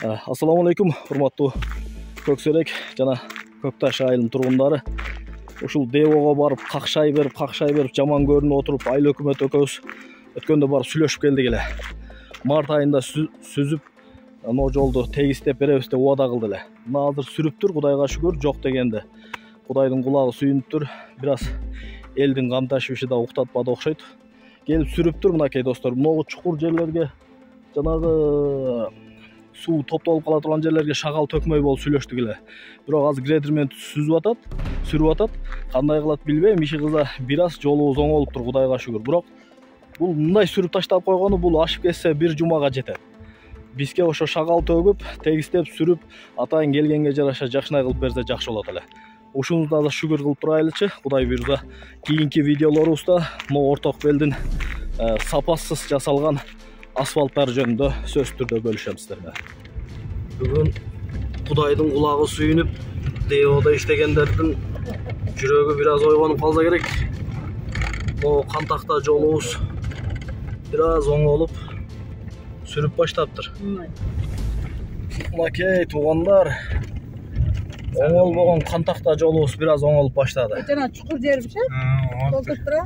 Assalamu alaikum, урматтуу Көксерек жана Көкташ айылынын тургундары. Ушул Девого барып, какшай берип, жаман көрүнүп отуруп, айыл өкмөт экөөбүз өткөндө барып сүйлөшүп келдик эле. Март айында сүзүп, но жолду тегистеп беребиз деп убада кылды эле. Мына азыр сүрүптүр, Кудайга шүгүр, жок дегенде. Кудайдын кулагы сүйүнүптүр. Бир аз элдин кам ташыбышы да уктатпады окшойт. Келип сүрүптүр мынакей достор. Могу чукур жерлерге, жанагы суу топтолуп кала турган жерлерге шагал төкмөй болуп сүйлөштүк эле. Бирок азыр грейдермен сүрүп атат. Кандай кылат билбейм. Иши кыза бир аз жолубуз оңолуптур, Кудайга шүгүр. Бирок бул мындай сүрүп таштап койгону бул ашып кетсе бир жумага жетет. Бизге ошо шагал төгүп, тегистеп сүрүп, атайын келгенге жараша жакшынай кылып берсе жакшы болот эле. Ушунузда да шүгүр кылып турайлычы. Кудай буйрса, кийинки видеолорубузда могу орток белдин сапасыз жасалган асфальттар жөнүндө сөз түрдө бөлүшөм сиздерге. Бүгүн Кудайдын кулагы сүйүнүп, Девоодо иштегендердин жүрөгү бир аз ойгонуп калса керек. Могу кантакта жолубуз бир аз оңолуп сүрүп баштаптыр. Мынакей туугандар, оңолбогон кантакта жолубуз бир аз оңолуп баштады. Жана чукур жербиш, толтуруп тура.